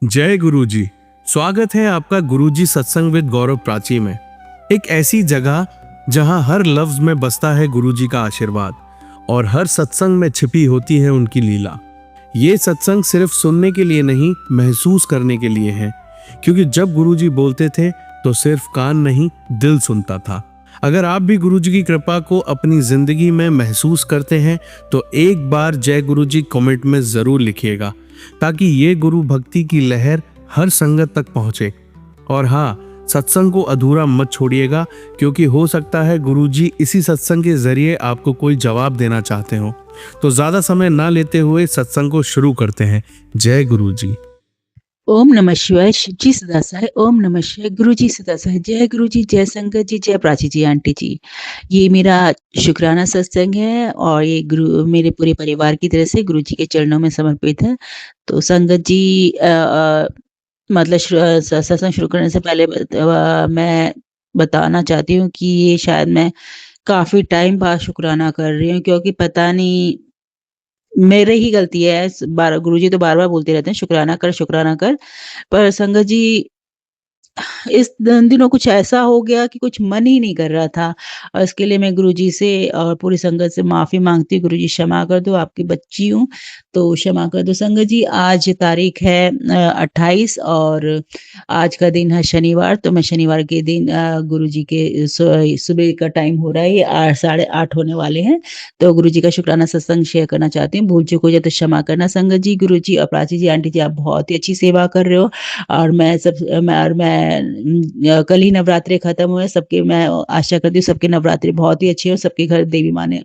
जय गुरुजी। स्वागत है आपका गुरुजी सत्संग विद गौरव प्राची में। एक ऐसी जगह जहां हर लफ्ज में बसता है गुरुजी का आशीर्वाद और हर सत्संग में छिपी होती है उनकी लीला। ये सत्संग सिर्फ सुनने के लिए नहीं, महसूस करने के लिए है, क्योंकि जब गुरुजी बोलते थे तो सिर्फ कान नहीं, दिल सुनता था। अगर आप भी गुरुजी की कृपा को अपनी जिंदगी में महसूस करते हैं तो एक बार जय गुरुजी कमेंट में जरूर लिखिएगा, ताकि ये गुरु भक्ति की लहर हर संगत तक पहुंचे। और हाँ, सत्संग को अधूरा मत छोड़िएगा, क्योंकि हो सकता है गुरुजी इसी सत्संग के जरिए आपको कोई जवाब देना चाहते हो। तो ज्यादा समय ना लेते हुए सत्संग को शुरू करते हैं। जय गुरुजी। ओम नमः शिवाय। शिव जी सदा सहाय। ओम नमः शिवाय। गुरु जी सदा सहाय। जय गुरु जी, जय संगत जी, जय प्राची जी, आंटी जी। ये मेरा शुक्राना सत्संग है और ये गुरु मेरे पूरे परिवार की तरफ से गुरु जी के चरणों में समर्पित है। तो संगत जी मतलब सत्संग शुरू करने से पहले मैं बताना चाहती हूँ कि ये शायद मैं काफ़ी टाइम बाद शुक्राना कर रही हूँ, क्योंकि पता नहीं मेरे ही गलती है। गुरुजी तो बार-बार बोलते रहते हैं शुक्राना कर। पर संगत जी इस दिनों कुछ ऐसा हो गया कि कुछ मन ही नहीं कर रहा था, और इसके लिए मैं गुरुजी से और पूरी संगत से माफ़ी माँगती हूँ। गुरुजी क्षमा कर दो, आपकी बच्ची हूँ, तो क्षमा कर दो। संगत जी आज तारीख है 28 और आज का दिन है शनिवार, तो मैं शनिवार के दिन गुरुजी के सुबह का टाइम हो रहा है, ये 8 साढ़े 8 होने वाले हैं, तो गुरुजी का शुक्राना सत्संग शेयर करना चाहती हूँ। भूल चूक हो जाए तो क्षमा करना संगत जी। गुरुजी और प्राची जी, आंटी जी, आप बहुत ही अच्छी सेवा कर रहे हो। और मैं कल ही नवरात्रि खत्म हुए, सबके मैं आशा करती हूँ सबके नवरात्रि बहुत ही अच्छे हो, सबके घर देवी माँ ने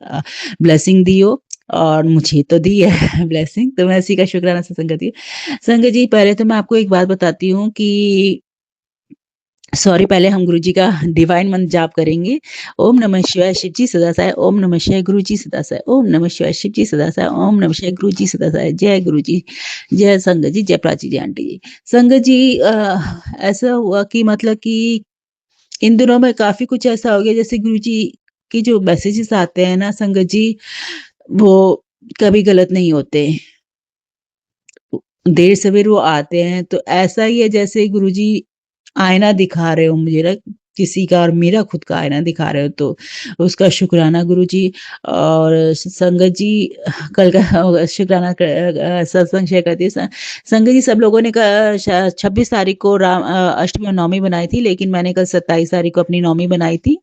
ब्लेसिंग दी हो, और मुझे तो दी है ब्लेसिंग, तो मैं इसी का शुक्राना सत्संग करती हूँ। संगत जी पहले तो मैं आपको एक बात बताती हूँ कि सॉरी, पहले हम गुरुजी का डिवाइन मंत्र जाप करेंगे। ओम नमः शिवाय। शिव जी सदा सहाय। ओम नमः शिवाय। गुरु जी सदा सहाय। ओम नमः शिवाय। शिव जी सदा सहाय। ओम नमः शिवाय। गुरु जी सदा सहाय। जय गुरु जी, जय संगत जी, जय प्राची जी, आंटी जी। संगत जी ऐसा हुआ कि मतलब कि इन दिनों में काफ़ी कुछ ऐसा हो गया, जैसे गुरुजी के जो मैसेजेस आते हैं ना संगत जी, वो कभी गलत नहीं होते। देर सवेर वो आते हैं, तो ऐसा ही है जैसे गुरुजी आईना दिखा रहे हो मुझे ना, किसी का, और मेरा खुद का आईना दिखा रहे हो, तो उसका शुक्राना गुरुजी। और संगत जी कल का शुक्राना सत्संग शेयर करती है। संगत जी सब लोगों ने 26 तारीख को अष्टमी और नवमी बनाई थी, लेकिन मैंने कल 27 तारीख को अपनी नवमी बनाई थी।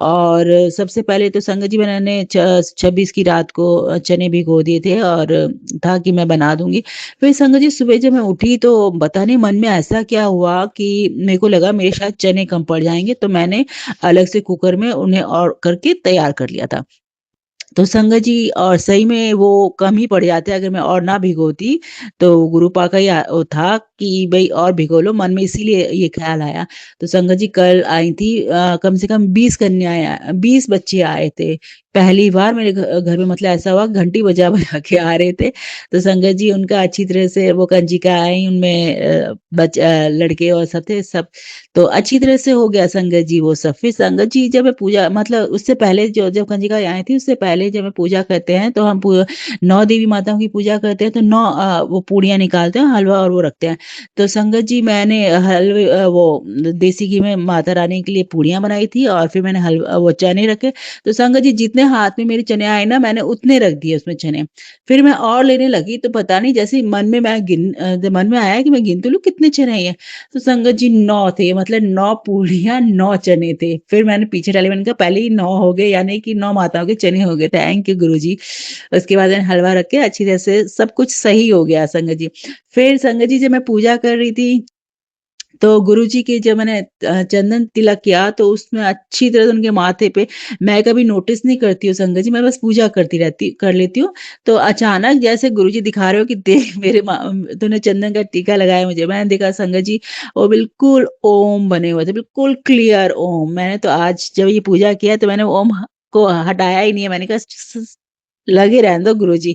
और सबसे पहले तो संगत जी मैंने 26 की रात को चने भिगो दिए थे, और था कि मैं बना दूंगी। फिर संगत जी सुबह जब मैं उठी तो पता नहीं मन में ऐसा क्या हुआ कि मेरे को लगा मेरे शायद चने कम पड़ जाएँगे, तो मैंने अलग से कुकर में उन्हें और करके तैयार कर लिया था। तो संगत जी और सही में वो कम ही पड़ जाते अगर मैं और ना भिगोती, तो गुरुपा का ही वो था कि भई और भिगो लो, मन में इसीलिए ये ख़्याल आया। तो संगत जी कल आई थी, कम से कम 20 कन्याएँ 20 बच्चे आए थे। पहली बार मेरे घर में मतलब ऐसा हुआ, घंटी बजा-बजा के आ रहे थे। तो संगत जी उनका अच्छी तरह से वो कंजिका आई, उनमें लड़के और सब थे, सब तो अच्छी तरह से हो गया संगत जी वो सब। फिर संगत जी जब मैं पूजा मतलब उससे पहले जो जब कंजिका आई थी, उससे पहले जब मैं पूजा करते हैं तो हम 9 देवी माताओं की पूजा करते हैं, तो 9 वो पूड़ियाँ निकालते हैं, हलवा और वो रखते हैं। तो संगत जी मैंने हलवे वो देसी घी में माता रानी के लिए पूड़ियाँ बनाई थी, और फिर मैंने हलवा वो चने रखे। तो संगत जी जितने हाथ में मेरे चने आए ना, मैंने उतने रख दिए उसमें चने। फिर मैं और लेने लगी, तो पता नहीं जैसे ही मन में आया कि मैं गिन तो लूँ कितने चने हैं ये। तो संगत जी 9 थे, मतलब 9 पूड़ियाँ, 9 चने थे। फिर मैंने पीछे डाली, मैंने कहा पहले ही 9 हो गए, यानी कि 9 माताओं के चने हो गए। थैंक यू गुरुजी। उसके बाद मैंने हलवा रख के अच्छी तरह से सब कुछ सही हो गया संगत जी। फिर संगत जी जब मैं पूजा कर रही थी, तो गुरुजी के जब मैंने चंदन तिलक किया, तो उसमें अच्छी तरह से उनके माथे पे, मैं कभी नोटिस नहीं करती हूँ संगत जी, मैं बस पूजा कर लेती हूँ। तो अचानक जैसे गुरुजी दिखा रहे हो कि देख मेरे तूने चंदन का टीका लगाया मुझे, मैंने देखा संगत जी वो बिल्कुल ओम बने हुए थे, बिल्कुल क्लियर ओम। मैंने तो आज जब ये पूजा किया तो मैंने ओम को हटाया ही नहीं है, मैंने कहा लगे रहने दो गुरुजी।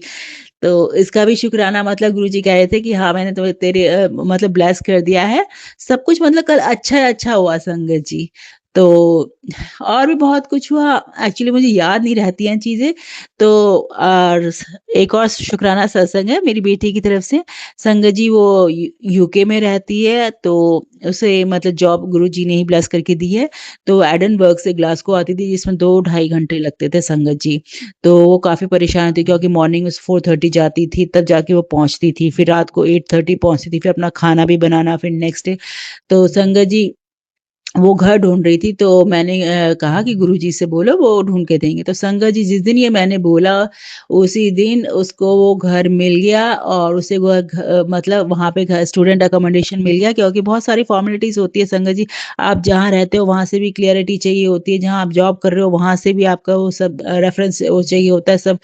तो इसका भी शुक्राना मतलब गुरुजी कह रहे थे कि हाँ, मैंने मतलब ब्लेस कर दिया है। सब कुछ मतलब कल अच्छा-अच्छा हुआ संगत जी। तो और भी बहुत कुछ हुआ, एक्चुअली मुझे याद नहीं रहती हैं चीज़ें। तो और एक और शुक्राना सत्संग है मेरी बेटी की तरफ से। संगत जी वो यूके में रहती है, तो उसे मतलब जॉब गुरुजी ने ही ब्लेस करके दी है। तो एडिनबर्ग से ग्लासगो आती थी, जिसमें 2 ढाई घंटे लगते थे संगत जी। तो वो काफ़ी परेशान थी, क्योंकि मॉर्निंग में 4:30 जाती थी, तब जाके वो पहुँचती थी। फिर रात को 8:30 पहुँचती थी, फिर अपना खाना भी बनाना, फिर नेक्स्ट डे। तो संगत जी वो घर ढूँढ रही थी, तो मैंने कहा कि गुरुजी से बोलो वो ढूँढ के देंगे। तो संगत जी जिस दिन ये मैंने बोला, उसी दिन उसको वो घर मिल गया, और उसे वो मतलब वहाँ पे घर स्टूडेंट अकोमोडेशन मिल गया, क्योंकि बहुत सारी फॉर्मेलिटीज़ होती है संगत जी। आप जहाँ रहते हो वहाँ से भी क्लियरिटी चाहिए होती है, जहाँ आप जॉब कर रहे हो वहाँ से भी आपका वो सब रेफ़रेंस वो चाहिए होता है सब।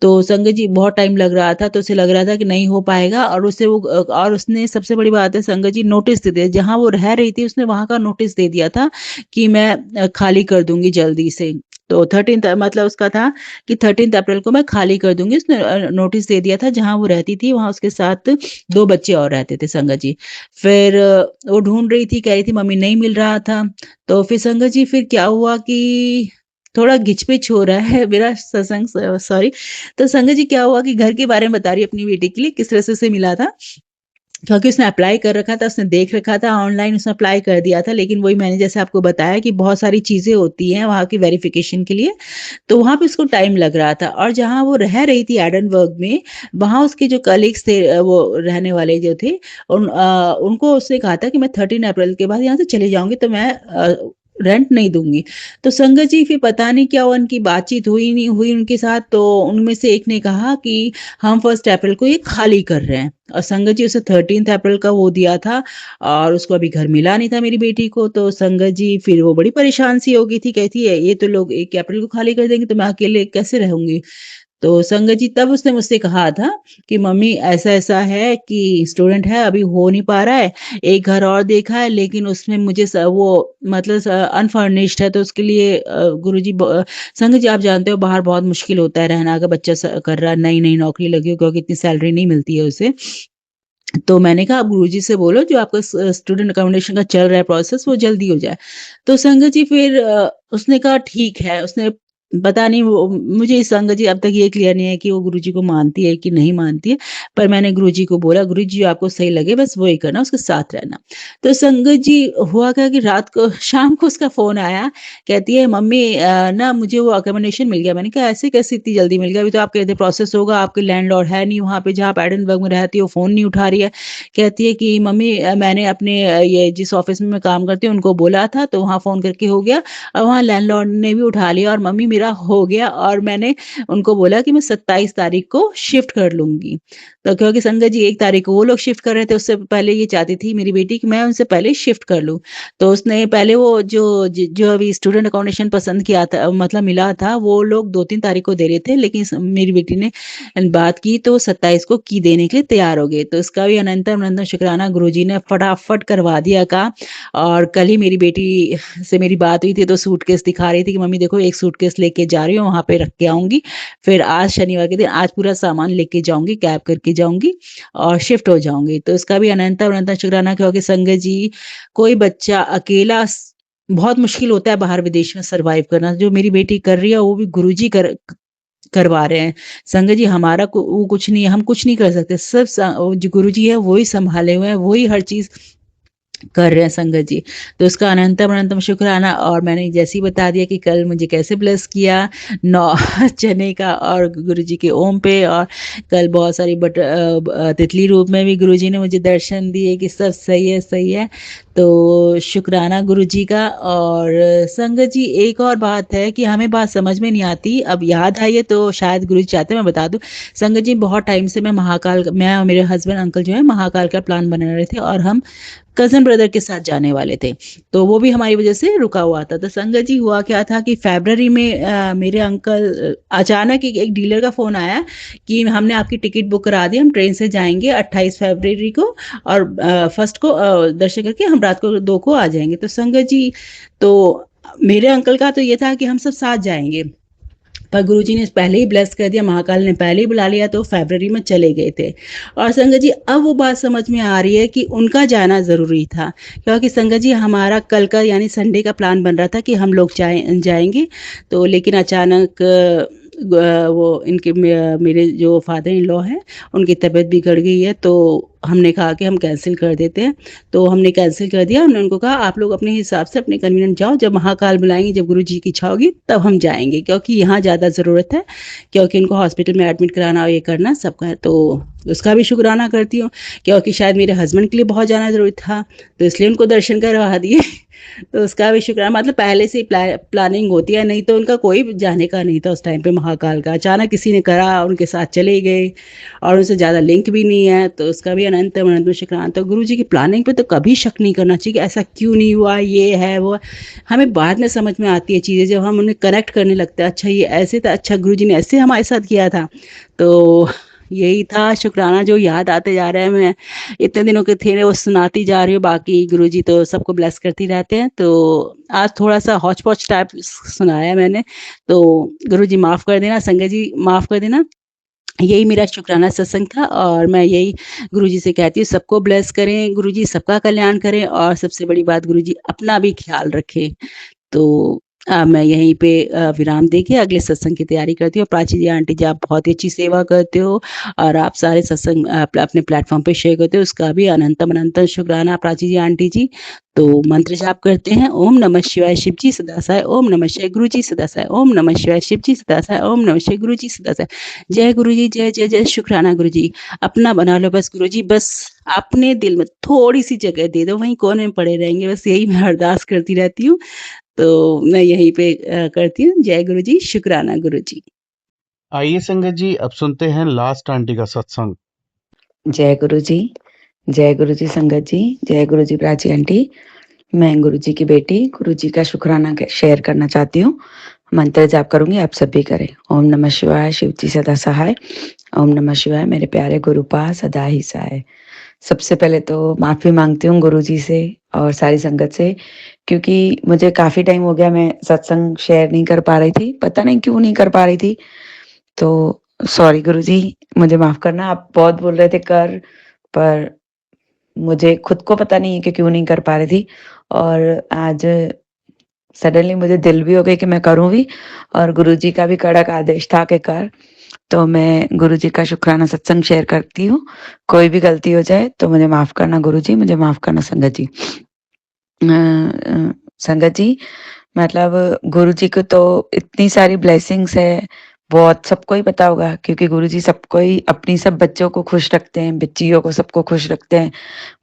तो संगत जी बहुत टाइम लग रहा था, तो उसे लग रहा था कि नहीं हो पाएगा, और उसे वो और उसने सबसे बड़ी बात है संगत जी, नोटिस दे दिया। जहाँ वो रह रही थी उसने वहाँ का नोटिस दे दिया था कि मैं खाली कर दूँगी जल्दी से। तो 13th मतलब उसका था कि 13th अप्रैल को मैं खाली कर दूँगी। उसने नोटिस दे दिया था, जहाँ वो रहती थी वहाँ उसके साथ 2 बच्चे और रहते थे संगत जी। फिर वो ढूँढ रही थी, कह रही थी मम्मी नहीं मिल रहा था। तो फिर संगत जी फिर क्या हुआ कि थोड़ा घिच-पिच हो रहा है मेरा सत्संग सॉरी। तो संगत जी क्या हुआ कि घर के बारे में बता रही है अपनी बेटी के लिए, किस तरह से उसे मिला था। क्योंकि उसने अप्लाई कर रखा था, उसने देख रखा था ऑनलाइन, उसने अप्लाई कर दिया था, लेकिन वही मैंने जैसे आपको बताया कि बहुत सारी चीज़ें होती हैं वहाँ की वेरिफ़िकेशन के लिए, तो वहाँ पे उसको टाइम लग रहा था। और जहाँ वो रह रही थी एडनबर्ग में, वहाँ उसके जो कलीग्स थे वो रहने वाले जो थे, उनको उसने कहा था कि मैं 13 अप्रैल के बाद यहाँ से चली जाऊँगी, तो मैं रेंट नहीं दूँगी। तो संगत जी फिर पता नहीं क्या हुआ, उनकी बातचीत हुई नहीं हुई उनके साथ, तो उनमें से एक ने कहा कि हम 1 अप्रैल को ये खाली कर रहे हैं। और संगत जी उसे 13th अप्रैल का वो दिया था, और उसको अभी घर मिला नहीं था मेरी बेटी को। तो संगत जी फिर वो बड़ी परेशान सी हो गई थी, कहती है ये तो लोग 1 अप्रैल को खाली कर देंगे, तो मैं अकेले कैसे रहूँगी? तो संगत जी तब उसने मुझसे कहा था कि मम्मी ऐसा-ऐसा है कि स्टूडेंट है, अभी हो नहीं पा रहा है। एक घर और देखा है, लेकिन उसमें मुझे वो मतलब अनफर्निश्ड है, तो उसके लिए गुरुजी संगत जी आप जानते हो बाहर बहुत मुश्किल होता है रहना, अगर बच्चा कर रहा है, नई-नई नौकरी लगी हो, क्योंकि इतनी सैलरी नहीं मिलती है उसे। तो मैंने कहा आप गुरुजी से बोलो जो आपका स्टूडेंट अकोमोडेशन का चल रहा है प्रोसेस, वो जल्दी हो जाए। तो संगत जी फिर उसने कहा ठीक है, उसने पता नहीं वो मुझे संगत जी अब तक ये क्लियर नहीं है कि वो गुरुजी को मानती है कि नहीं मानती है। पर मैंने गुरुजी को बोला गुरुजी जो आपको सही लगे बस वही करना, उसके साथ रहना। तो संगत जी हुआ क्या कि रात को शाम को उसका फ़ोन आया, कहती है मम्मी ना मुझे वो अकोमोडेशन मिल गया। मैंने कहा ऐसे कैसे इतनी जल्दी मिल गया? अभी तो आप कह रहे थे प्रोसेस होगा, आपके लैंडलॉर्ड है नहीं वहाँ पे जहाँ आप एडिनबर्ग में रहती हो, फ़ोन नहीं उठा रही है। कहती है कि मम्मी मैंने अपने ये जिस ऑफ़िस में मैं काम करती हूँ उनको बोला था, तो वहाँ फ़ोन करके हो गया, और वहाँ लैंडलॉर्ड ने भी उठा लिया, और मम्मी मेरा हो गया, और मैंने उनको बोला कि मैं 27 तारीख को शिफ्ट कर लूँगी। तो क्योंकि संगत जी 1 तारीख को वो लोग शिफ्ट कर रहे थे, उससे पहले ये चाहती थी मेरी बेटी कि मैं उनसे पहले शिफ्ट कर लूँ। तो उसने पहले वो जो अभी स्टूडेंट अकोमोडेशन पसंद किया था, मतलब मिला था, वो लोग 2-3 तारीख को दे रहे थे, लेकिन मेरी बेटी ने बात की तो 27 को की देने के लिए तैयार हो गए। तो इसका भी अनंतम-अनंतम शुक्राना गुरुजी ने फटाफट करवा दिया काम। और कल ही मेरी बेटी से मेरी बात हुई थी, तो सूटकेस दिखा रही थी कि मम्मी देखो एक सूटकेस लेके जा रही हूँ, वहाँ पे रख के आऊँगी। फिर आज शनिवार के दिन आज पूरा सामान लेके जाऊँगी, कैब करके जाऊँगी और शिफ्ट हो जाऊँगी। तो इसका भी अनंतम-अनंतम शुक्राना, क्योंकि संगत जी कोई बच्चा अकेला बहुत मुश्किल होता है बाहर विदेश में सर्वाइव करना। जो मेरी बेटी कर रही है वो भी गुरुजी करवा रहे हैं। संगत जी हमारा वो कुछ नहीं है, हम कुछ नहीं कर सकते। सब जो गुरुजी है वो ही सँभाले हुए हैं, वो ही हर चीज़ कर रहे हैं संगत जी। तो उसका अनंतम-अनंतम शुक्राना। और मैंने जैसे ही बता दिया कि कल मुझे कैसे ब्लेस किया नौ चने का और गुरुजी के ओम पे, और कल बहुत सारी तितली रूप में भी गुरुजी ने मुझे दर्शन दिए कि सब सही है, सही है। तो शुक्राना गुरुजी का। और संगत जी एक और बात है कि हमें बात समझ में नहीं आती, अब याद आई है तो शायद गुरुजी चाहते हैं मैं बता दूँ। संगत जी बहुत टाइम से मैं और मेरे हस्बैंड अंकल जो है महाकाल का प्लान बना रहे थे, और हम कज़न ब्रदर के साथ जाने वाले थे। तो वो भी हमारी वज़ह से रुका हुआ था। तो संगत जी हुआ क्या था कि फ़रवरी में मेरे अंकल अचानक एक डीलर का फ़ोन आया कि हमने आपकी टिकट बुक करा दी, हम ट्रेन से जाएँगे 28 फ़रवरी को, और फर्स्ट को दर्शन करके हम रात को 2 को आ जाएँगे। तो संगत जी तो मेरे अंकल का तो ये था कि हम सब साथ जाएँगे। पर गुरुजी ने पहले ही ब्लेस कर दिया, महाकाल ने पहले ही बुला लिया तो फ़रवरी में चले गए थे। और संगत जी अब वो बात समझ में आ रही है कि उनका जाना ज़रूरी था, क्योंकि संगत जी हमारा कल का यानी संडे का प्लान बन रहा था कि हम लोग जाएँगे, तो लेकिन अचानक वो इनके मेरे जो फादर इन लॉ हैं, उनकी तबीयत बिगड़ गई है, तो हमने कहा कि हम कैंसल कर देते हैं। तो हमने कैंसल कर दिया, हमने उनको कहा आप लोग अपने हिसाब से अपने कन्वीनिएंट जाओ, जब महाकाल बुलाएँगे, जब गुरुजी की इच्छा होगी तब हम जाएँगे, क्योंकि यहाँ ज़्यादा ज़रूरत है, क्योंकि इनको हॉस्पिटल में एडमिट कराना और ये करना सबका है। तो उसका भी शुक्राना करती हूँ, क्योंकि शायद मेरे हस्बैंड के लिए बहुत जाना ज़रूरी था, तो इसलिए उनको दर्शन करवा दिए। तो उसका भी शुक्राना, मतलब पहले से ही प्लानिंग होती है, नहीं तो उनका कोई जाने का नहीं था उस टाइम पे महाकाल का। अचानक किसी ने करा, उनके साथ चले गए और उनसे ज़्यादा लिंक भी नहीं है, तो उसका भी अनंत-अनंत शुक्राना। तो गुरुजी की प्लानिंग पे तो कभी शक नहीं करना चाहिए कि ऐसा क्यों नहीं हुआ, ये है, वो है। हमें बाद में समझ में आती है चीज़ें, जब हम उन्हें कनेक्ट करने लगते हैं, अच्छा ये ऐसे था, अच्छा गुरुजी ने ऐसे हमारे साथ किया था। तो यही था शुक्राना जो याद आते जा रहे हैं। मैं इतने दिनों के थे वो सुनाती जा रही हूँ, बाकी गुरुजी तो सबको ब्लेस करते रहते हैं। तो आज थोड़ा-सा हौच-पौच टाइप सुनाया मैंने, तो गुरुजी माफ़ कर देना, संगत जी माफ़ कर देना। यही मेरा शुक्राना सत्संग था और मैं यही गुरुजी से कहती हूँ सबको ब्लेस करें, गुरुजी सबका कल्याण करें और सबसे बड़ी बात गुरुजी अपना भी ख्याल रखें। तो मैं यहीं पे विराम देके अगले सत्संग की तैयारी करती हूँ। प्राची जी, आंटी जी, आप बहुत ही अच्छी सेवा करते हो और आप सारे सत्संग अपने प्लेटफ़ॉर्म पे शेयर करते हो, उसका भी अनंतम अनंतम शुक्राना प्राची जी, आंटी जी। तो मंत्र जाप करते हैं, ओम नमः शिवाय शिव जी सदा सहाय, ओम नमः शिवाय गुरु जी सदा सहाय, ओम नमः शिवाय शिव जी सदा सहाय, ओम नमः शिवाय गुरु जी सदा सहाय। जय गुरु जी, जय, जय, जय, शुक्राना गुरु जी। अपना बना लो बस गुरु जी, बस अपने दिल में थोड़ी-सी जगह दे दो, वहीं कोने में पड़े रहेंगे, बस यही मैं अरदास करती रहती हूँ। तो मैं यहीं पे करती हूँ। जय गुरु जी, शुक्राना गुरु जी। आइए संगत जी, अब सुनते हैं लास्ट आंटी का सत्संग। जय गुरु जी, जय गुरु जी संगत जी, जय गुरु जी प्राची आंटी। मैं गुरु जी की बेटी गुरु जी का शुक्राना शेयर करना चाहती हूँ। मंत्र जाप करूंगी, आप सब भी करें। ओम नमः शिवाय, शिव जी सदा सहाय। ओम नमः शिवाय, मेरे प्यारे गुरुपा सदा ही सहाय। सबसे पहले तो माफी मांगती हूँ गुरु जी से और सारी संगत से, क्योंकि मुझे काफी टाइम हो गया मैं सत्संग शेयर नहीं कर पा रही थी, पता नहीं क्यों नहीं कर पा रही थी। तो सॉरी गुरुजी, मुझे माफ करना। आप बहुत बोल रहे थे कर, पर मुझे खुद को पता नहीं है कि क्यों नहीं कर पा रही थी। और आज सडनली मुझे दिल भी हो गई कि मैं करूं भी, और गुरुजी का भी कड़क आदेश था कि कर। तो मैं गुरुजी का शुक्राना सत्संग शेयर करती हूँ। कोई भी गलती हो जाए तो मुझे माफ करना गुरुजी, मुझे माफ करना संगत जी। संगत जी, मतलब गुरुजी को तो इतनी सारी ब्लेसिंग्स है, बहुत सबको ही पता होगा, क्योंकि गुरुजी सबको ही अपनी सब बच्चों को खुश रखते हैं, बच्चियों को सबको खुश रखते हैं,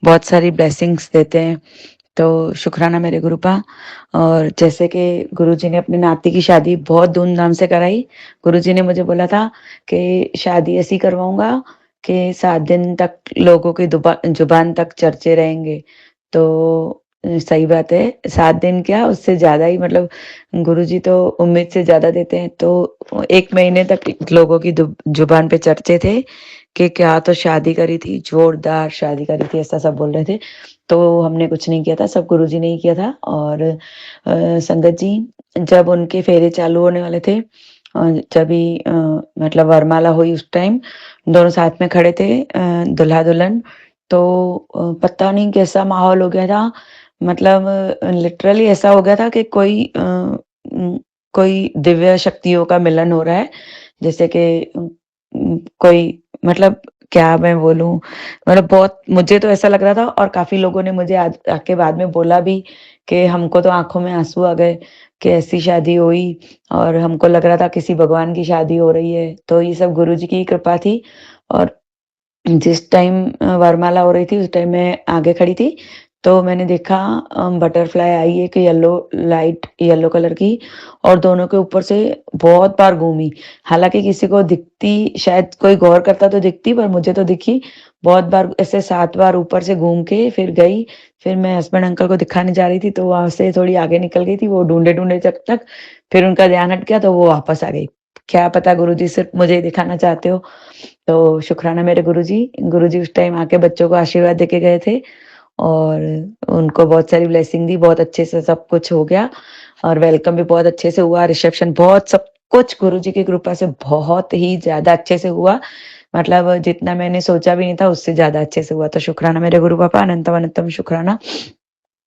बहुत सारी ब्लेसिंग्स देते हैं। तो शुक्राना मेरे गुरुपा। और जैसे कि गुरुजी ने अपनी नाती की शादी बहुत धूमधाम से कराई। गुरुजी ने मुझे बोला था कि शादी ऐसी करवाऊंगा कि 7 दिन तक लोगों की जुबान तक चर्चे रहेंगे। तो सही बात है, 7 दिन क्या उससे ज़्यादा ही, मतलब गुरुजी तो उम्मीद से ज़्यादा देते हैं। तो 1 महीने तक लोगों की जुबान पे चर्चे थे कि क्या तो शादी करी थी, जोरदार शादी करी थी, ऐसा सब बोल रहे थे। तो हमने कुछ नहीं किया था, सब गुरुजी ने ही किया था। और संगत जी, जब उनके फेरे चालू होने वाले थे, जभी मतलब वरमाला हुई उस टाइम दोनों साथ में खड़े थे, दूल्हा-दुल्हन। तो पता नहीं कैसा माहौल हो गया था, मतलब लिटरली ऐसा हो गया था कि कोई दिव्य शक्तियों का मिलन हो रहा है। जैसे कि कोई, मतलब क्या मैं बोलूँ, मतलब बहुत मुझे तो ऐसा लग रहा था। और काफ़ी लोगों ने मुझे आज आके बाद में बोला भी कि हमको तो आँखों में आँसू आ गए कि ऐसी शादी हुई, और हमको लग रहा था किसी भगवान की शादी हो रही है। तो ये सब गुरुजी की कृपा थी। और जिस टाइम वरमाला हो रही थी उस टाइम मैं आगे खड़ी थी, तो मैंने देखा बटरफ्लाई आई एक येलो कलर की, और दोनों के ऊपर से बहुत बार घूमी। हालाँकि किसी को दिखती, शायद कोई गौर करता तो दिखती, पर मुझे तो दिखी बहुत बार, ऐसे 7 बार ऊपर से घूम के फिर गई। फिर मैं हस्बैंड अंकल को दिखाने जा रही थी, तो वहाँ से थोड़ी आगे निकल गई थी, वो ढूँढे-ढूँढे जब तक फिर उनका ध्यान हट गया तो वो वापस आ गई। क्या पता गुरुजी सिर्फ़ मुझे ही दिखाना चाहते हो। तो शुक्राना मेरे गुरुजी। गुरुजी उस टाइम आके बच्चों को आशीर्वाद देके गए थे, और उनको बहुत सारी ब्लेसिंग दी, बहुत अच्छे से सब कुछ हो गया, और वेलकम भी बहुत अच्छे से हुआ, रिसेप्शन बहुत सब कुछ गुरुजी की कृपा से बहुत ही ज़्यादा अच्छे से हुआ। मतलब जितना मैंने सोचा भी नहीं था उससे ज़्यादा अच्छे से हुआ। तो शुक्राना मेरे गुरु पापा, अनंतम अनंतम शुक्राना।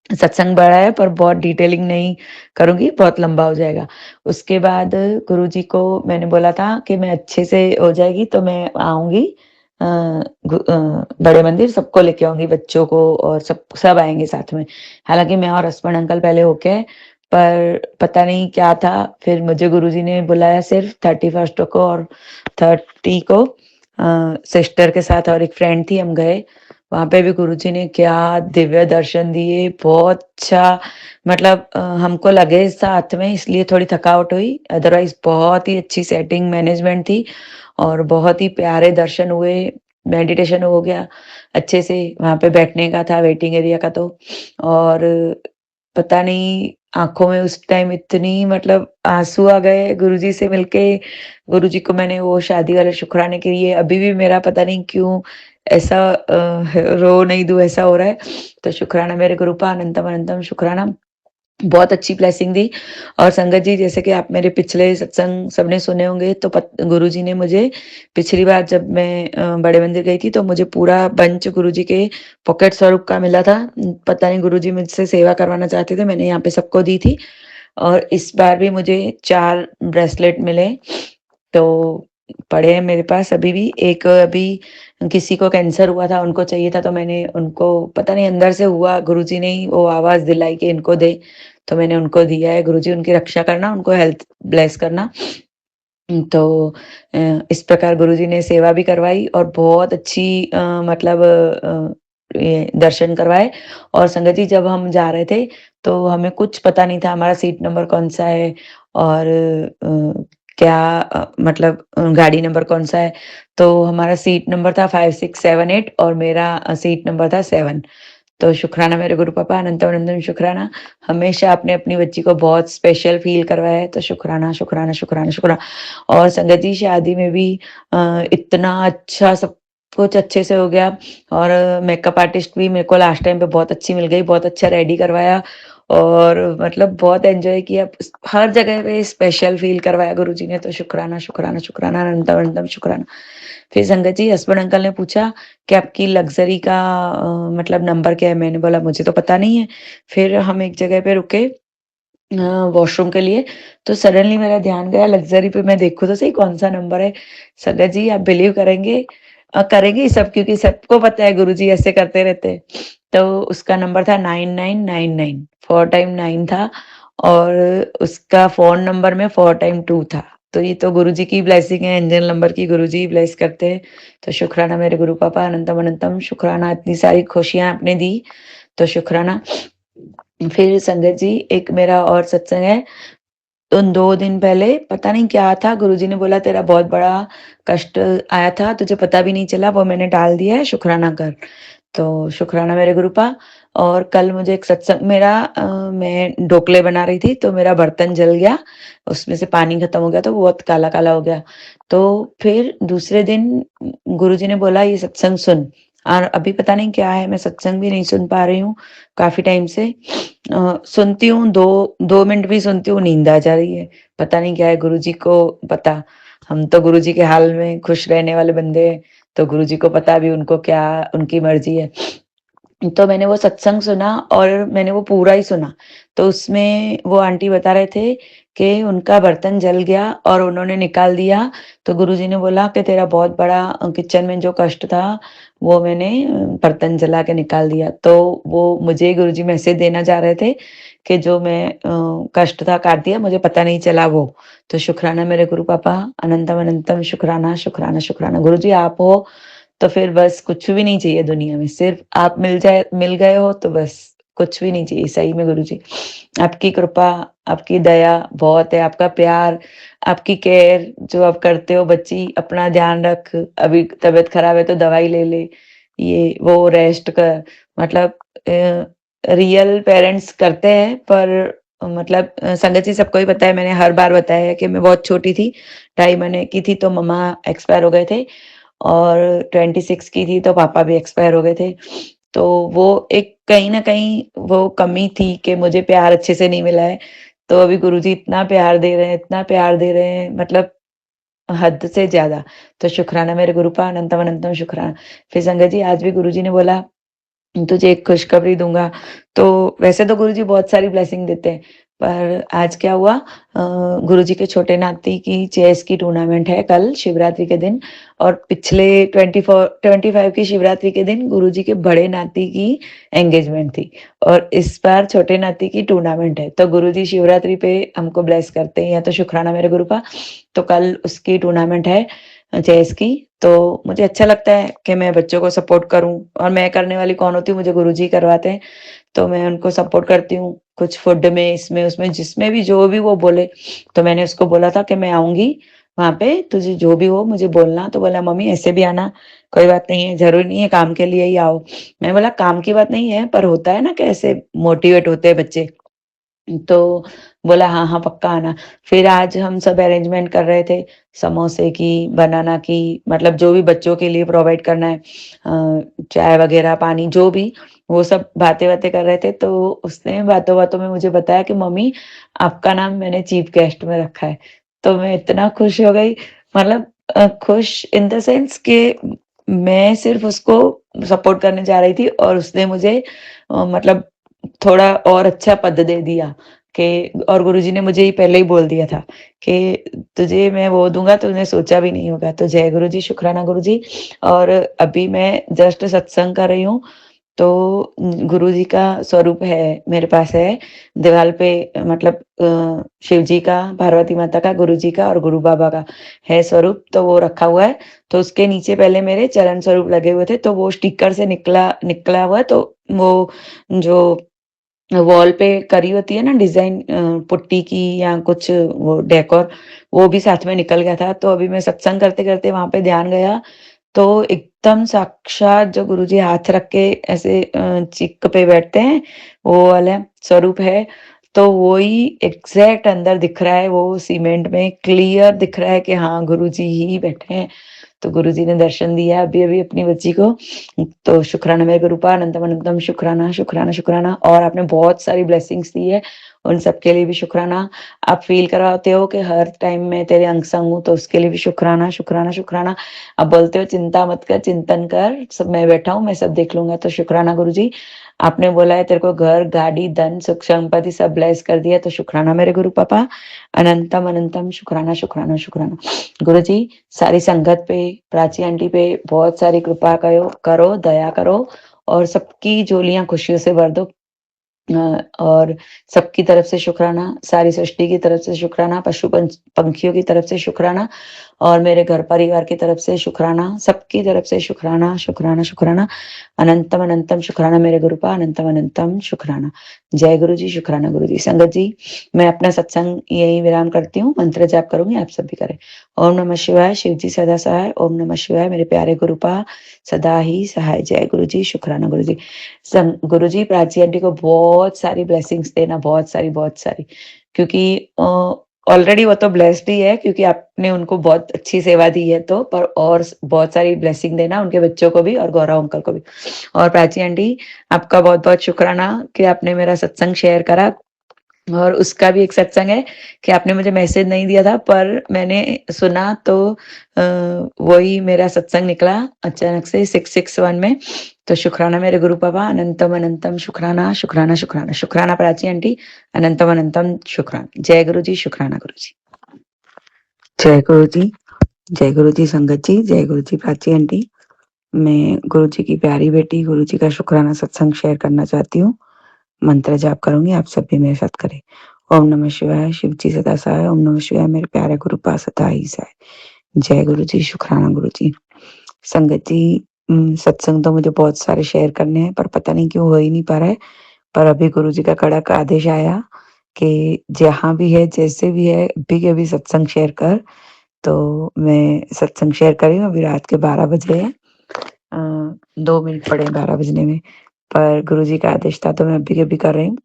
सत्संग बड़ा है पर बहुत डिटेलिंग नहीं करूँगी, बहुत लंबा हो जाएगा। उसके बाद गुरुजी को मैंने बोला था कि मैं अच्छे से हो जाएगी तो मैं आऊँगी बड़े मंदिर, सबको लेके आऊँगी, बच्चों को और सब सब आएँगे साथ में। हालाँकि मैं और हसबैंड अंकल पहले होके आए, पर पता नहीं क्या था, फिर मुझे गुरुजी ने बुलाया सिर्फ 31st को और 30 को सिस्टर के साथ और एक फ्रेंड थी, हम गए। वहाँ पे भी गुरुजी ने क्या दिव्य दर्शन दिए, बहुत अच्छा। मतलब हमको लगे साथ में इसलिए थोड़ी थकावट हुई, अदरवाइज़ बहुत ही अच्छी सेटिंग मैनेजमेंट थी और बहुत ही प्यारे दर्शन हुए, मेडिटेशन हो गया अच्छे से। वहाँ पे बैठने का था वेटिंग एरिया का तो, और पता नहीं आँखों में उस टाइम इतनी मतलब आँसू आ गए गुरुजी से मिलके। गुरुजी को मैंने वो शादी वाले शुक्राने के लिए अभी भी मेरा पता नहीं क्यों ऐसा रो नहीं दूँ ऐसा हो रहा है। तो शुक्राना मेरे गुरु का अनंतम अनंतम शुक्राना। बहुत अच्छी ब्लेसिंग दी। और संगत जी, जैसे कि आप मेरे पिछले सत्संग सबने सुने होंगे, तो गुरुजी ने मुझे पिछली बार जब मैं बड़े मंदिर गई थी तो मुझे पूरा बंच गुरुजी के पॉकेट स्वरूप का मिला था। पता नहीं गुरुजी मुझसे सेवा करवाना चाहते थे, मैंने यहाँ पे सबको दी थी। और इस बार भी मुझे 4 ब्रेसलेट मिले, तो पड़े हैं मेरे पास अभी भी। एक अभी किसी को कैंसर हुआ था, उनको चाहिए था, तो मैंने उनको पता नहीं अंदर से हुआ, गुरुजी ने ही वो आवाज़ दिलाई कि इनको दे, तो मैंने उनको दिया है। गुरुजी उनकी रक्षा करना, उनको हेल्थ ब्लेस करना। तो इस प्रकार गुरुजी ने सेवा भी करवाई और बहुत अच्छी मतलब ये दर्शन करवाए। और संगत जी, जब हम जा रहे थे तो हमें कुछ पता नहीं था हमारा सीट नंबर कौन-सा है और क्या मतलब गाड़ी नंबर कौन-सा है। तो हमारा सीट नंबर था 5, 6, 7, 8 और मेरा सीट नंबर था 7। तो शुक्राना मेरे गुरु पापा, अनंतम अनंतम शुक्राना। हमेशा आपने अपनी बच्ची को बहुत स्पेशल फ़ील करवाया है, तो शुक्राना, शुक्राना, शुक्राना, शुक्राना। और संगत जी, शादी में भी इतना अच्छा सब कुछ अच्छे से हो गया। और मेकअप आर्टिस्ट भी मेरे को लास्ट टाइम पे बहुत अच्छी मिल गई, बहुत अच्छा रेडी करवाया और मतलब बहुत एन्जॉय किया। हर जगह पे स्पेशल फ़ील करवाया गुरुजी ने, तो शुक्राना, शुक्राना, शुक्राना, अनंतम अनंतम शुक्राना। फिर संगत जी, हसबैंड अंकल ने पूछा कि आपकी लग्ज़री का मतलब नंबर क्या है? मैंने बोला मुझे तो पता नहीं है। फिर हम एक जगह पे रुके वॉशरूम के लिए, तो सडनली मेरा ध्यान गया लग्ज़री पे, मैं देखूँ तो सही कौन-सा नंबर है। संगत जी, आप बिलीव करेंगे करेंगे ही सब, क्योंकि सबको पता है गुरुजी ऐसे करते रहते हैं। तो उसका नंबर था 9999, 4 टाइम 9 था और उसका फ़ोन नंबर में 4 टाइम 2 था। तो ये तो गुरुजी की ब्लेसिंग है, एंजल नंबर की गुरुजी ही ब्लेस करते हैं। तो शुक्राना मेरे गुरु पापा, अनंतम अनंतम शुक्राना, इतनी सारी खुशियाँ आपने दी, तो शुक्राना। फिर संगत जी, एक मेरा और सत्संग है। उन 2 दिन पहले पता नहीं क्या था, गुरुजी ने बोला तेरा बहुत बड़ा कष्ट आया था, तुझे पता भी नहीं चला, वो मैंने टाल दिया है, शुक्राना कर। तो शुक्राना मेरे गुरुपा। और कल मुझे एक सत्संग मेरा मैं ढोकले बना रही थी, तो मेरा बर्तन जल गया, उसमें से पानी खत्म हो गया, तो वो बहुत काला-काला हो गया। तो फिर दूसरे दिन गुरुजी ने बोला ये सत्संग सुन। और अभी पता नहीं क्या है, मैं सत्संग भी नहीं सुन पा रही हूँ काफ़ी टाइम से। सुनती हूँ, 2 मिनट भी सुनती हूँ, नींद आ जा रही है। पता नहीं क्या है, गुरुजी को पता। हम तो गुरुजी के हाल में खुश रहने वाले बंदे हैं, तो गुरुजी को पता अभी उनको क्या उनकी मर्ज़ी है। तो मैंने वो सत्संग सुना और मैंने वो पूरा ही सुना। तो उसमें वो आंटी बता रहे थे कि उनका बर्तन जल गया और उन्होंने निकाल दिया। तो गुरुजी ने बोला कि तेरा बहुत बड़ा किचन में जो कष्ट था, वो मैंने बर्तन जला के निकाल दिया। तो वो मुझे गुरुजी मैसेज देना चाह रहे थे कि जो मैं कष्ट था काट दिया, मुझे पता नहीं चला वो। तो शुक्राना मेरे गुरु पापा, अनंतम अनंतम शुक्राना, शुक्राना, शुक्राना। गुरुजी आप हो तो फिर बस कुछ भी नहीं चाहिए दुनिया में, सिर्फ आप मिल गए हो तो बस कुछ भी नहीं चाहिए, सही में गुरुजी। आपकी कृपा, आपकी दया बहुत है, आपका प्यार, आपकी केयर जो आप करते हो, बच्ची अपना ध्यान रख, अभी तबीयत खराब है तो दवाई ले ले, ये वो रेस्ट कर। मतलब रियल पेरेंट्स करते हैं, पर मतलब संगत जी सबको ही पता है, मैंने हर बार बताया है कि मैं बहुत छोटी थी, 2.5 महीने की थी तो मम्मा एक्सपायर हो गए थे और 26 की थी तो पापा भी एक्सपायर हो गए थे। तो वो एक कहीं न कहीं वो कमी थी कि मुझे प्यार अच्छे से नहीं मिला है। तो अभी गुरुजी इतना प्यार दे रहे हैं, इतना प्यार दे रहे हैं, मतलब हद से ज़्यादा। तो शुक्राना मेरे गुरु का अनंतम अनंतम शुक्राना। फिर संगत जी आज भी गुरुजी ने बोला तुझे एक खुशखबरी दूँगा। तो वैसे तो गुरुजी बहुत सारी ब्लेसिंग देते हैं, पर आज क्या हुआ, गुरुजी के छोटे नाती की चेस की टूर्नामेंट है कल शिवरात्रि के दिन, और पिछले 25 की शिवरात्रि के दिन गुरुजी के बड़े नाती की एंगेजमेंट थी, और इस बार छोटे नाती की टूर्नामेंट है। तो गुरुजी शिवरात्रि पे हमको ब्लेस करते हैं, या तो शुक्राना मेरे गुरु का। तो कल उसकी टूर्नामेंट है चेस की। तो मुझे अच्छा लगता है कि मैं बच्चों को सपोर्ट करूँ, और मैं करने वाली कौन होती हूँ, मुझे गुरुजी करवाते हैं, तो मैं उनको सपोर्ट करती हूँ, कुछ फूड में, इसमें, उसमें, जिसमें भी जो भी वो बोले। तो मैंने उसको बोला था कि मैं आऊँगी वहाँ पे, तुझे जो भी हो मुझे बोलना। तो बोला मम्मी ऐसे भी आना, कोई बात नहीं है, ज़रूरी नहीं है काम के लिए ही आओ। मैंने बोला काम की बात नहीं है, पर होता है ना कि ऐसे मोटिवेट होते हैं बच्चे। तो बोला हाँ, हाँ, पक्का आना। फिर आज हम सब अरेंजमेंट कर रहे थे, समोसे की, बनाना की, मतलब जो भी बच्चों के लिए प्रोवाइड करना है, चाय वगैरह, पानी जो भी, वो सब बातें-वातें कर रहे थे। तो उसने बातों-बातों में मुझे बताया कि मम्मी आपका नाम मैंने चीफ गेस्ट में रखा है। तो मैं इतना खुश हो गई, मतलब खुश इन द सेंस कि मैं सिर्फ़ उसको सपोर्ट करने जा रही थी, और उसने मुझे मतलब थोड़ा और अच्छा पद दे दिया कि, और गुरुजी ने मुझे ये पहले ही बोल दिया था कि तुझे मैं वो दूँगा, तूने सोचा भी नहीं होगा। तो जय गुरुजी, शुक्राना गुरुजी। और अभी मैं जस्ट सत्संग कर रही हूँ, तो गुरुजी का स्वरूप है मेरे पास है, दीवाल पे, मतलब शिव जी का, पार्वती माता का, गुरुजी का और गुरु बाबा का है स्वरूप, तो वो रखा हुआ है। तो उसके नीचे पहले मेरे चरण स्वरूप लगे हुए थे, तो वो स्टिकर से निकला निकला हुआ है, तो वो जो वॉल पे करी होती है ना डिज़ाइन, पुट्टी की या कुछ वो डेकोर, वो भी साथ में निकल गया था। तो अभी मैं सत्संग करते-करते वहाँ पे ध्यान गया, तो एकदम साक्षात जो गुरुजी हाथ रख के ऐसे चिक पे बैठते हैं, वो वाला स्वरूप है। तो वो ही एग्ज़ैक्ट अंदर दिख रहा है, वो सीमेंट में क्लियर दिख रहा है कि हाँ, गुरुजी ही बैठे हैं। तो गुरुजी ने दर्शन दिया अभी-अभी अपनी बच्ची को। तो शुक्राना मेरे गुरुपा, अनंतम अनंतम शुक्राना, शुक्राना, शुक्राना। और आपने बहुत सारी ब्लेसिंग्स दी है, उन सब के लिए भी शुक्राना। आप फ़ील करवाते हो कि हर टाइम मैं तेरे अंग-संग हूँ, तो उसके लिए भी शुक्राना, शुक्राना, शुक्राना। आप बोलते हो चिंता मत कर, चिंतन कर, सब मैं बैठा हूँ, मैं सब देख लूँगा। तो शुक्राना गुरुजी। आपने बोला है तेरे को घर, गाड़ी, धन, सुख, संपत्ति सब ब्लेस कर दिया, तो शुक्राना मेरे गुरु पापा। अनंतम अनंतम शुक्राना, शुक्राना, शुक्राना। गुरुजी सारी संगत पे, प्राची आंटी पे बहुत सारी कृपा करो, दया करो, और सबकी झोलियाँ खुशियों से भर दो। और सबकी तरफ से शुक्राना, सारी सृष्टि की तरफ से शुक्राना, पंखियों की तरफ से शुक्राना, और मेरे घर परिवार की तरफ से शुक्राना, सबकी तरफ से शुक्राना, शुक्राना, शुक्राना। अनंतम अनंतम शुक्राना मेरे गुरुपा, अनंतम अनंतम शुक्राना। जय गुरु जी, शुक्राना गुरु जी। संगत जी, मैं अपना सत्संग यहीं विराम करती हूँ, मंत्र जाप करूँगी, आप सब भी करें। ओम नमः शिवाय, शिव जी सदा सहाय। ओम नमः शिवाय, मेरे प्यारे गुरुपा सदा ही सहाय। जय गुरु जी, शुक्राना गुरु जी। गुरु जी प्राची आंटी को बहुत सारी ब्लेसिंग्स देना, बहुत सारी, बहुत सारी, क्योंकि ऑलरेडी वो तो ब्लेस्ड ही है, क्योंकि आपने उनको बहुत अच्छी सेवा दी है, तो पर और बहुत सारी ब्लेसिंग देना उनके बच्चों को भी और गौरव अंकल को भी। और प्राची आंटी, आपका बहुत बहुत शुक्राना कि आपने मेरा सत्संग शेयर करा, और उसका भी एक सत्संग है कि आपने मुझे मैसेज नहीं दिया था, पर मैंने सुना, तो वही मेरा सत्संग निकला अचानक से 661 में। तो शुक्राना मेरे गुरु पापा, अनंतम अनंतम शुक्राना, शुक्राना, शुक्राना, शुक्राना प्राची आंटी, अनंतम अनंतम शुक्राना। जय गुरु जी, शुक्राना गुरु जी। जय गुरु जी, जय गुरु जी संगत जी, जय गुरु जी प्राची आंटी। मैं गुरु जी की प्यारी बेटी, गुरु जी का शुक्राना सत्संग शेयर करना चाहती हूँ। मंत्र जाप करूँगी, आप सब भी मेरे साथ करें। ओम नमः शिवाय, शिव जी सदा सहाय। ओम नमः शिवाय, मेरे प्यारे गुरु पास सदा ही सहाय। जय गुरु जी, शुक्राना गुरु जी। संगत जी, सत्संग तो मुझे बहुत सारे शेयर करने हैं, पर पता नहीं क्यों हो ही नहीं पा रहा है। पर अभी गुरु जी का कड़क आदेश आया कि जहाँ भी है, जैसे भी है, अभी के अभी सत्संग शेयर कर। तो मैं सत्संग शेयर कर रही हूँ। अभी रात के 12 बज रहे हैं, 2 मिनट पड़े हैं 12 बजने में, पर गुरु जी का आदेश था, तो मैं अभी के अभी कर रही हूँ।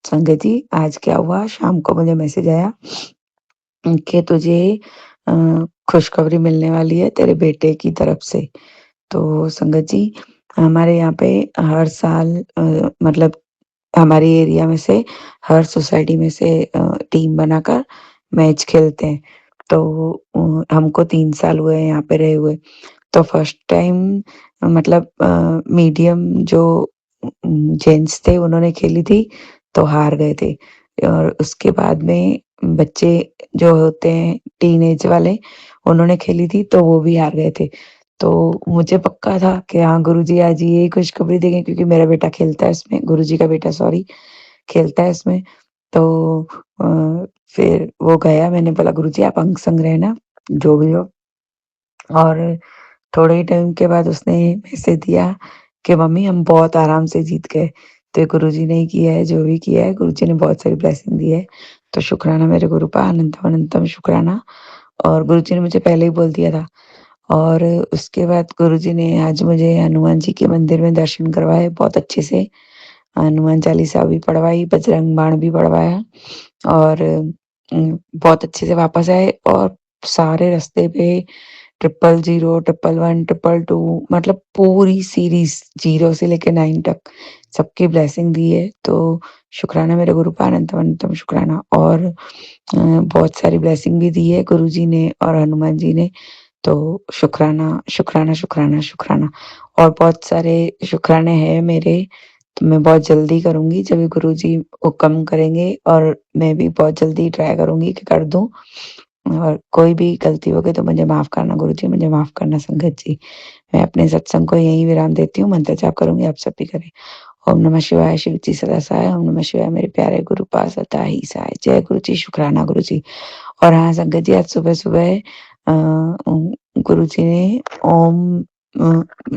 संगत जी, आज क्या हुआ, शाम को मुझे मैसेज आया कि तुझे अ, खुशखबरी मिलने वाली है तेरे बेटे की तरफ से। तो संगत जी, हमारे यहाँ पे हर साल मतलब हमारे एरिया में से हर सोसाइटी में से टीम बनाकर मैच खेलते हैं। तो हमको 3 साल हुए हैं यहाँ पे रहे हुए। तो फर्स्ट टाइम मतलब मीडियम जो जेंट्स थे उन्होंने खेली थी, तो हार गए थे। और उसके बाद में बच्चे जो होते हैं टीनेज वाले, उन्होंने खेली थी तो वो भी हार गए थे। तो मुझे पक्का था कि हाँ, गुरुजी आज ये खुशखबरी देंगे क्योंकि मेरा बेटा खेलता है इसमें, गुरुजी का बेटा सॉरी, खेलता है इसमें। तो फिर वो गया, मैंने बोला गुरुजी आप अंग-संग रहना, जो भी हो। और थोड़े ही टाइम के बाद उसने मैसेज दिया कि मम्मी हम बहुत आराम से जीत गए। तो ये गुरुजी ने ही किया है, जो भी किया है गुरुजी ने बहुत सारी ब्लेसिंग दी है। तो शुक्राना मेरे गुरुपा, अनंतम अनंतम शुक्राना। और गुरुजी ने मुझे पहले ही बोल दिया था। और उसके बाद गुरुजी ने आज मुझे हनुमान जी के मंदिर में दर्शन करवाए बहुत अच्छे से। हनुमान चालीसा भी पढ़वाई, बजरंग बाण भी पढ़वाया और बहुत अच्छे से वापस आए। और सारे रास्ते पे 000, 111, 222 मतलब पूरी सीरीज़ 0 से लेके 9 तक सबकी ब्लेसिंग दी है। तो शुक्राना मेरे गुरु का अनंतम अनंतम शुक्राना। और बहुत सारी ब्लेसिंग भी दी है गुरुजी ने और हनुमान जी ने। तो शुक्राना, शुक्राना, शुक्राना, शुक्राना। और बहुत सारे शुक्राने हैं मेरे, तो मैं बहुत जल्दी करूँगी जब भी गुरुजी हुक्म करेंगे और मैं भी बहुत जल्दी ट्राई करूँगी कि कर दूँ। और कोई भी गलती हो गई तो मुझे माफ़ करना गुरुजी, मुझे माफ़ करना संगत जी। मैं अपने सत्संग को यहीं विराम देती हूँ, मंत्र जाप करूँगी, आप सब भी करें। ओम नमः शिवाय, शिव जी सदा सहाय, ओम नमः शिवाय मेरे प्यारे गुरु पास सदा ही सहाय। जय गुरु जी, शुक्राना गुरु जी। और हाँ संगत जी, आज सुबह-सुबह गुरु जी ने ओम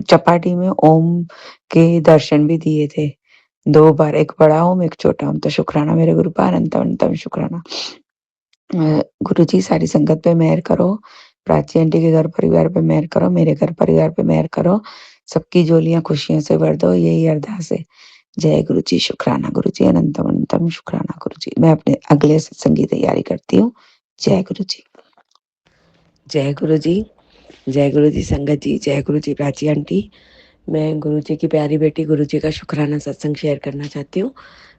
चपाटी में ओम के दर्शन भी दिए थे। 2 बार, एक बड़ा ओम, एक छोटा ओम। तो शुक्राना मेरे गुरु का अनंतम अनंतम शुक्राना। गुरुजी सारी संगत पे मेहर करो, प्राची आंटी के घर परिवार पे मेहर करो, मेरे घर परिवार पे मेहर करो, सबकी झोलियाँ खुशियों से भर दो, यही अरदास है। जय गुरुजी, शुक्राना गुरुजी, अनंतम अनंतम शुक्राना गुरुजी। मैं अपने अगले सत्संग की तैयारी करती हूँ। जय गुरुजी। जय गुरुजी, जय गुरुजी संगत जी, जय गुरुजी प्राची आंटी। मैं गुरुजी की प्यारी बेटी गुरुजी का शुक्राना सत्संग शेयर करना चाहती हूँ।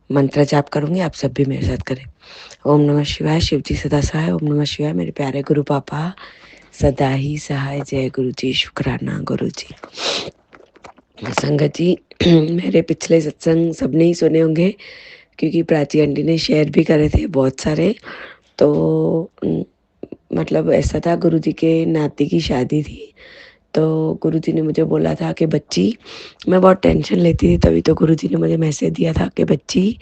मंत्र जाप करूँगी, आप सब भी मेरे साथ करें। ओम नमः शिवाय, शिव जी सदा सहाय, ओम नमः शिवाय मेरे प्यारे गुरु पापा सदा ही सहाय। जय गुरु जी, शुक्राना गुरु जी। संगत जी, मेरे पिछले सत्संग सबने ही सुने होंगे क्योंकि प्राची आंटी ने शेयर भी करे थे बहुत सारे। तो मतलब ऐसा था, गुरुजी के नाती की शादी थी। तो गुरुजी ने मुझे बोला था कि बच्ची, मैं बहुत टेंशन लेती थी, तभी तो गुरुजी ने मुझे मैसेज दिया था कि बच्ची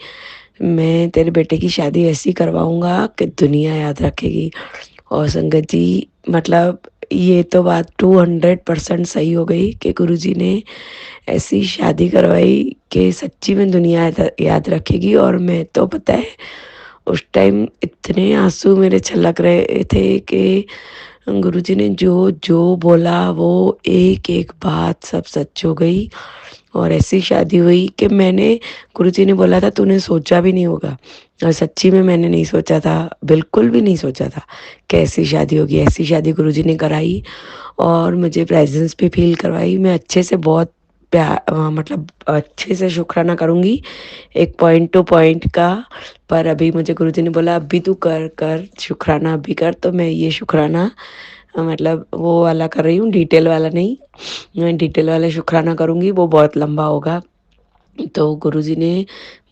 मैं तेरे बेटे की शादी ऐसी करवाऊँगा कि दुनिया याद रखेगी। और संगत जी, मतलब ये तो बात 200% सही हो गई कि गुरुजी ने ऐसी शादी करवाई कि सच्ची में दुनिया याद रखेगी। और मैं तो पता है उस टाइम इतने आँसू मेरे छलक रहे थे कि गुरुजी ने जो जो बोला वो एक-एक बात सब सच हो गई। और ऐसी शादी हुई कि मैंने, गुरुजी ने बोला था तूने सोचा भी नहीं होगा। और सच्ची में मैंने नहीं सोचा था, बिल्कुल भी नहीं सोचा था कि ऐसी शादी होगी। ऐसी शादी गुरुजी ने कराई और मुझे प्रेज़ेंस भी फ़ील करवाई। मैं अच्छे से बहुत मतलब अच्छे से शुक्राना करूँगी, एक पॉइंट टू पॉइंट का। पर अभी मुझे गुरुजी ने बोला अभी तू कर शुक्राना अभी कर। तो मैं ये शुक्राना मतलब वो वाला कर रही हूँ, डिटेल वाला नहीं। मैं डिटेल वाला शुक्राना करूँगी, वो बहुत लंबा होगा। तो गुरुजी ने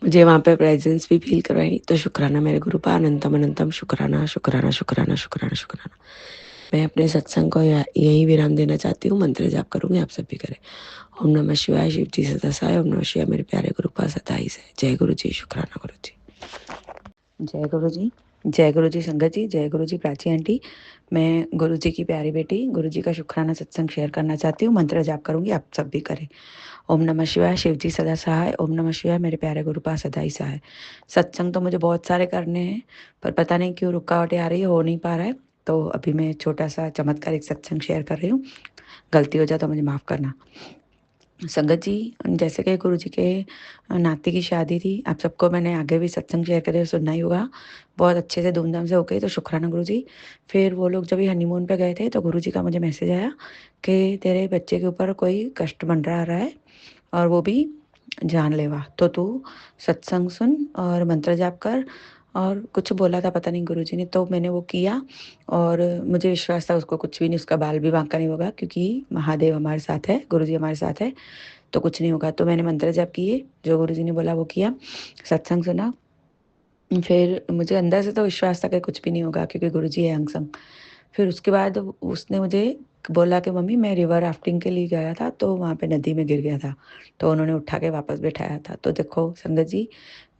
मुझे वहाँ पे प्रेज़ेंस भी फ़ील करवाई। तो शुक्राना मेरे गुरु पा, अनंतम अनंतम शुक्राना, शुक्राना, शुक्राना, शुक्राना, शुक्राना। मैं अपने सत्संग को यहीं विराम देना चाहती हूँ, मंत्र जाप करूँगी, आप सब भी करें। ओम नमः शिवाय, शिव जी सदा सहाय, ओम नमः शिवाय मेरे प्यारे गुरु पा सदा ही सहाय। जय गुरु जी, शुक्राना गुरु जी। जय गुरु जी, जय गुरु जी संगत जी, जय गुरु जी प्राची आंटी। मैं गुरु जी की प्यारी बेटी गुरु जी का शुक्राना सत्संग शेयर करना चाहती हूँ, मंत्र जाप करूँगी, आप सब भी करें। ओम नमः शिवाय, शिव जी सदा सहाय, ओम नमः शिवाय मेरे प्यारे गुरु पा सदा ही सहाय। सत्संग तो मुझे बहुत सारे करने हैं, पर पता नहीं क्यों रुकावटें आ रही है, हो नहीं पा रहा है। तो अभी मैं छोटा सा चमत्कारिक सत्संग शेयर कर रही हूँ, गलती हो जाए तो मुझे माफ़ करना। संगत जी, जैसे कि गुरु जी के नाती की शादी थी, आप सबको मैंने आगे भी सत्संग शेयर करके सुनना ही होगा। बहुत अच्छे से धूमधाम से हो गई, तो शुक्राना गुरु जी। फिर वो लोग जब हनीमून पे गए थे तो गुरु जी का मुझे मैसेज आया कि तेरे बच्चे के ऊपर कोई कष्ट मंडरा आ रहा है और वो भी जानलेवा, तो तू सत्संग सुन और मंत्र जाप कर, और कुछ बोला था पता नहीं गुरुजी ने, तो मैंने वो किया और मुझे विश्वास था उसको कुछ भी नहीं, उसका बाल भी बांका नहीं होगा क्योंकि महादेव हमारे साथ है, गुरुजी हमारे साथ है, तो कुछ नहीं होगा। तो मैंने मंत्र जाप किए, जो गुरुजी ने बोला वो किया, सत्संग सुना। फिर मुझे अंदर से तो विश्वास था कि कुछ भी नहीं होगा क्योंकि गुरुजी है अंग संग। फिर उसके बाद उसने मुझे बोला कि मम्मी मैं रिवर राफ्टिंग के लिए गया था तो वहाँ पे नदी में गिर गया था, तो उन्होंने उठा के वापस बैठाया था। तो देखो संगत जी,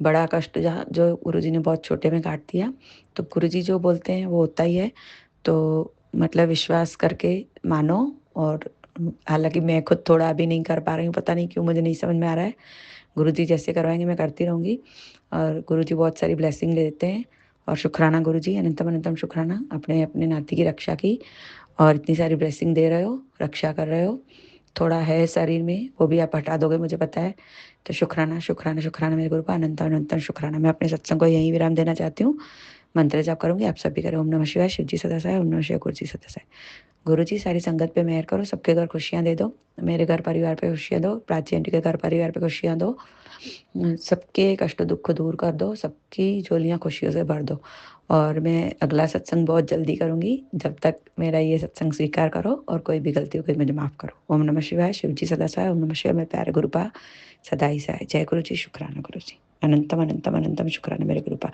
बड़ा कष्ट जहाँ जो गुरुजी ने बहुत छोटे में काट दिया, तो गुरुजी जो बोलते हैं वो होता ही है। तो मतलब विश्वास करके मानो। और हालांकि मैं खुद थोड़ा अभी नहीं कर पा रही हूँ, पता नहीं क्यों, मुझे नहीं समझ में आ रहा है। गुरुजी जैसे करवाएंगे मैं करती रहूँगी, और गुरुजी बहुत सारी ब्लेसिंग दे देते हैं। और शुक्राना गुरुजी, अनंतम अनंतम शुक्राना, अपने अपने नाती की रक्षा की, और इतनी सारी ब्लेसिंग दे रहे हो, रक्षा कर रहे हो। थोड़ा है शरीर में, वो भी आप हटा दोगे मुझे पता है। तो शुक्राना शुक्राना शुक्राना मेरे गुरु का, अनंतम अनंतम शुक्राना। मैं अपने सत्संग को यहीं विराम देना चाहती हूँ। मंत्र जाप करूंगी, आप सभी करें। ओम नमः शिवाय, शिव जी सदा सहाय, ओम नमः शिवाय, गुरु जी सदा सहाय। गुरु जी सारी संगत पे मेहर करो, सबके घर खुशियाँ दे दो, मेरे घर परिवार पे खुशियाँ दो, प्राची आंटी के घर परिवार पे खुशियाँ दो, सबके कष्ट दुख दूर कर दो, सबकी झोलियाँ खुशियों से भर दो। और मैं अगला सत्संग बहुत जल्दी करूंगी, जब तक मेरा ये सत्संग स्वीकार करो, और कोई भी गलती हो गई मुझे माफ़ करो। ओम नमः शिवाय, शिव जी सदा सहाय, ओम नमः शिवाय, मेरे प्यारे गुरुपा सदा ही सहाय। जय गुरु जी, शुक्राना गुरु जी, अनंतम अनंतम अनंतम शुक्राना मेरे गुरुपा।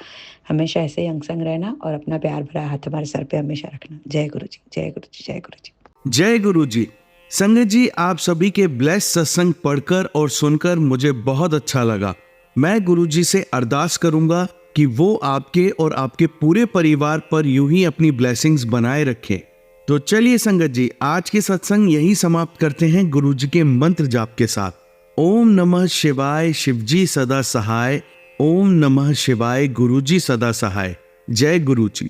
हमेशा ऐसे ही अंग संग रहना और अपना प्यार भरा हाथ हमारे सर पे हमेशा रखना। जय गुरु जी, जय गुरु जी, जय गुरु जी। जय गुरु जी। संगत जी, आप सभी के ब्लेस सत्संग पढ़कर और सुनकर मुझे बहुत अच्छा लगा। मैं गुरु जी से अरदास करूंगा कि वो आपके और आपके पूरे परिवार पर यूं ही अपनी ब्लेसिंग्स बनाए रखें। तो चलिए संगत जी, आज के सत्संग यही समाप्त करते हैं गुरु जी के मंत्र जाप के साथ। ओम नमः शिवाय, शिवजी सदा सहाय। ओम नमः शिवाय, गुरु जी सदा सहाय। जय गुरु जी।